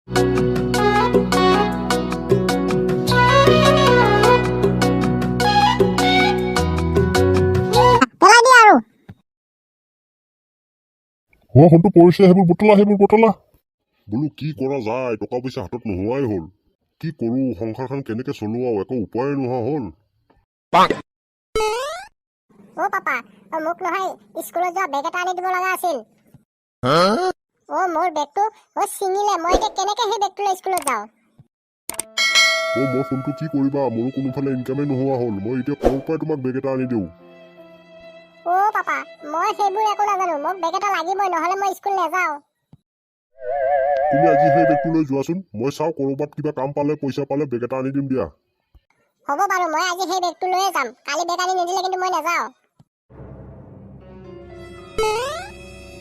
ফোনটো পৰিছে, সেইবোৰ বটলা বোলো কি কৰা যায়, টকা পইচা হাতত নোহোৱাই হ'ল। কি কৰো, সংসাৰখন কেনেকে চলোৱা, একো উপায় নোহোৱা হ'ল। ও পাপা, মোক নহয় স্কুলত যোৱা বেগ এটা আনি দিব লগা আছিল। মোৰ বেগটো ছিঙিলে, মই এতিয়া কেনেকে সেই বেগটো লৈ স্কুলত যাওঁ? মই ফোনটো কি কৰিবা, মোৰো কোনোফালে ইনকামে নোহোৱা হ'ল। মই এতিয়া ক'ৰ পৰা তোমাক বেগ এটা আনি দিওঁ? পাপা, মই সেইবোৰ একো নাজানো, মোক বেগ এটা লাগিবই, নহলে মই স্কুল নাযাওঁ। তুমি আজি সেই বেগটো লৈ যোৱাচোন, মই চাওঁ ক'ৰবাত কিবা কাম পালে, পইচা পালে বেগ এটা আনি দিম দিয়া। হ'ব বাৰু, মই আজি সেই বেগটো লৈয়ে যাম। কালি বেগ আনি নিদিলে কিন্তু মই নাযাওঁ।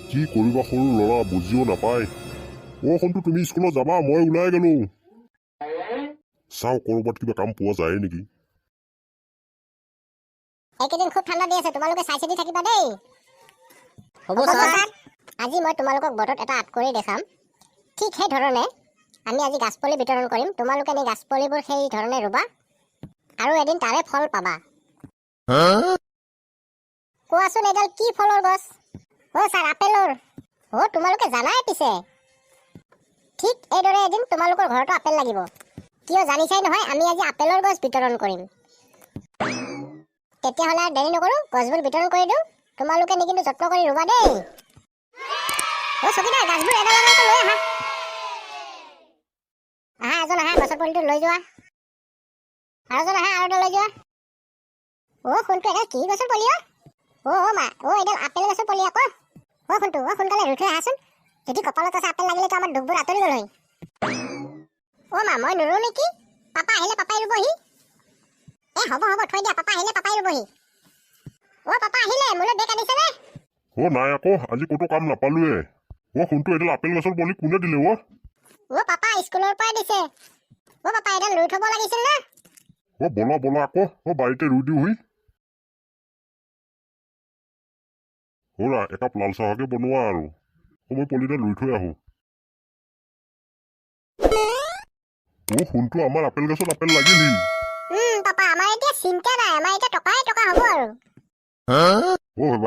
কি কৰিবা, সৰু ল'ৰা বুজিও নাপায়। ফোনটো তুমি স্কুলত যাবা, মই ওলাই গলো। চাওঁ ক'ৰবাত কিবা কাম পোৱা যায় নেকি। এইকেইদিন খুব ঠাণ্ডা দি আছে, তোমালোকে চাই চিতি থাকিবা দেই। হ'ব ছাৰ। আজি মই তোমালোকক বৰ্ডত এটা আৰ্ট কৰি দেখাম। ঠিক সেই ধৰণে আমি আজি গাছপুলি বিতৰণ কৰিম। তোমালোকে নি গাছপুলিবোৰ সেই ধৰণে ৰুবা আৰু এদিন তাৰে ফল পাবা। কোৱাচোন এডাল কি ফলৰ গছ? ছাৰ, আপেলৰ। তোমালোকে জানাই পিছে। ঠিক এইদৰে এদিন তোমালোকৰ ঘৰতো আপেল লাগিব। কিয় জানিছাই নহয়, আমি আজি আপেলৰ গছ বিতৰণ কৰিম। তেতিয়াহ'লে আৰু দেৰি নকৰো, গছবোৰ বিতৰণ কৰি দিওঁ। তোমালোকে নি কিন্তু যত্ন কৰি ৰুবা দেই। চকীদাৰ, গাছবোৰ এডাল এডালকৈ লৈ আহা। এজন আহা, গছৰ পুলিটো লৈ যোৱা। আৰু এজন আহা, আৰু এডাল লৈ যোৱা। সোণটো এডাল কি গছৰ পুলি? মা, এডাল আপেল গছৰ পুলি আকৌ। সোণটো, সোনকালে ৰুই থৈ আহাচোন। যদি কপালত আছে আপেল লাগিলেতো আমাৰ দুখবোৰ আঁতৰি গ'ল হয়। মা, মই নুৰো নেকি? পাপা আহিলে পাপাই ৰুবহি। হ'ব থৈ দিয়া, পাপা আহিলে পাপাই ৰুবহি। পাপা আহিলে, মোলৈ বেগ আনিছেনে? নাই আকৌ, আজি ক'তো কাম নাপালোৱে। সোণটো এডাল আপেল গছৰ পুলি কোনে দিলে? পাপা স্কুলৰ পৰাই দিছে। পাপা এডাল ৰুই থব লাগিছিল না। বলা আকৌ, বাৰীতে ৰুই দিওঁহি। একাপ লাল চাহকে বনোৱা আৰু। মই পুলিডাল ৰুই থৈ আহো। সোণটো আমাৰ আপেল গছত আপেল লাগিলহি। পাপা, আমাৰ এতিয়া চিন্তা নাই, আমাৰ এতিয়া টকাই টকা হ'ব আৰু।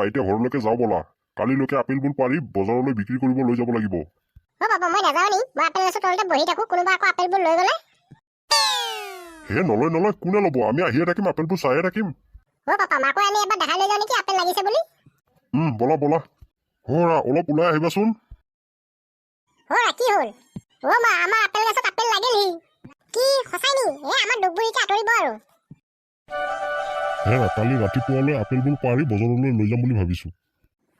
এতিয়া ঘৰলৈকে যাওঁ বলা। কালিলৈকে আপেলবোৰ পাৰি বজাৰলৈ বিক্ৰী কৰিব লৈ যাব লাগিব। পাপা, মই নাযাওঁ নি? মই আপেল গছৰ তলতে বহি থাকো, কোনোবা আকৌ আপেলবোৰ লৈ গ'লে? নলয়, কোনে ল'ব? আমি আহিয়ে থাকিম, আপেলবোৰ চাইয়ে থাকিম। পাপা, মাকো আনি এবাৰ দেখাই লৈ যাওঁ নেকি আপেল লাগিছে বুলি? বলা। অলপ ওলাই আহিবাচোন। কি হ'ল? মা, আমাৰ আপেল গছত আপেল লাগিলহি। কি সঁচাই নি? আমাৰ দুখবোৰ এতিয়া আঁতৰিব আৰু। কালি ৰাতিপুৱালৈ আপেলবোৰ পাৰি বজাৰলৈ লৈ যাম বুলি ভাবিছো।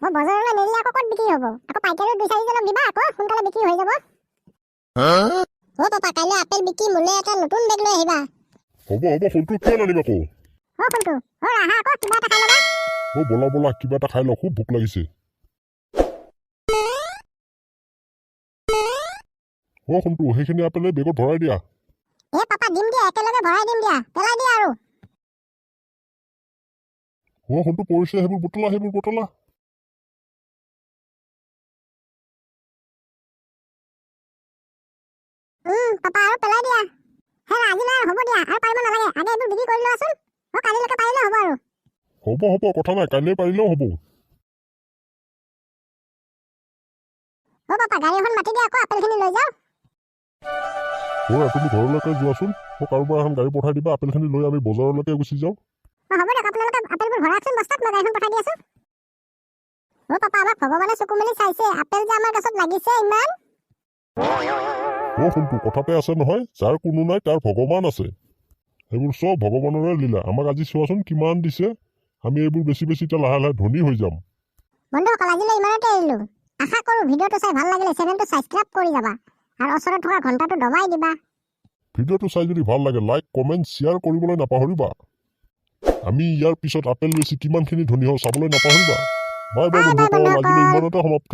বজাৰলৈ নিলে আকৌ ক'ত বিক্ৰী হ'ব? আকৌ পাইকাৰী 2-4জনক দিবা আকৌ, সোনকালে বিক্ৰী হৈ যাব। পাপা, কাইলৈ আপেল বিক্ৰী মোলৈ এটা নতুন বেগ লৈ আহিবা। হ'ব, ফোনটো কিয় নানিবা আকৌ? ফোনটো, আহা আকৌ, কিবা এটা খাই ল'বা। বলা, কিবা এটা খাই লওঁ, খুব ভোক লাগিছে। ফোনটো, সেইখিনি আপেলে বেগত ভৰাই দিয়া। পাপা, দিম দিয়া, একেলগে ভৰাই দিম দিয়া, পেলাই দিয়া আৰু। ফোনটো পৰিছে, সেইবোৰ বটলা। পাপা, আৰু পেলাই দিয়া। আজিলৈ হ'ব দিয়া, আৰু পাৰিব নালাগে। আগে এইবোৰ বিক্ৰী কৰি লোৱাচোন। কালিলৈকে পাৰিলে হ'ব আৰু। হ'ব, কথা নাই, কাইলৈ পাৰিলেও হ'ব। পাপা, গাড়ী এখন মাতি দিয়া আকৌ, আপেলখিনি লৈ যাওঁ। তুমি ঘৰলৈকে যোৱাচোন, কাৰোবাৰ এখন গাড়ী পঠাই দিবা, আপেলখিনি লৈ আমি বজাৰলৈকে গুচি যাওঁ। হ'ব দিয়ক, আপোনালোকে আপেলবোৰ ভৰাওকচোন বস্তাত, মই গাড়ীখন পঠাই দি আছো। পাপা, আমাক ভগৱানে চকু মেলি চাইছে, আপেল যে আমাৰ গছত লাগিছে ইমান। ফোনটো, কথাতে আছে নহয়, যাৰ কোনো নাই তাৰ ভগৱান আছে। সেইবোৰ চব ভগৱানৰে লীলা। আমাক আজি চোৱাচোন কিমান দিছে। আমি এইবোৰ বেছি এতিয়া লাহে লাহে ধনী হৈ যাম। বন্ধুসকল, আজিলৈ ইমানতে এৰিলো। আশা কৰো ভিডিঅ'টো চাই ভাল লাগিলে চেনেলটো ছাবস্ক্ৰাইব কৰি যাবা আৰু ওচৰত থকা ঘণ্টাটো দবাই দিবা। ভিডিঅ'টো চাই যদি ভাল লাগে লাইক, কমেণ্ট, শ্বেয়াৰ কৰিবলৈ নাপাহৰিবা। আমি ইয়াৰ পিছত আপেল বেছি কিমানখিনি ধনী হওঁ চাবলৈ নাপাহৰিবা। বাই বন্ধুসকল, আজিলৈ ইমানতে সমাপ্ত।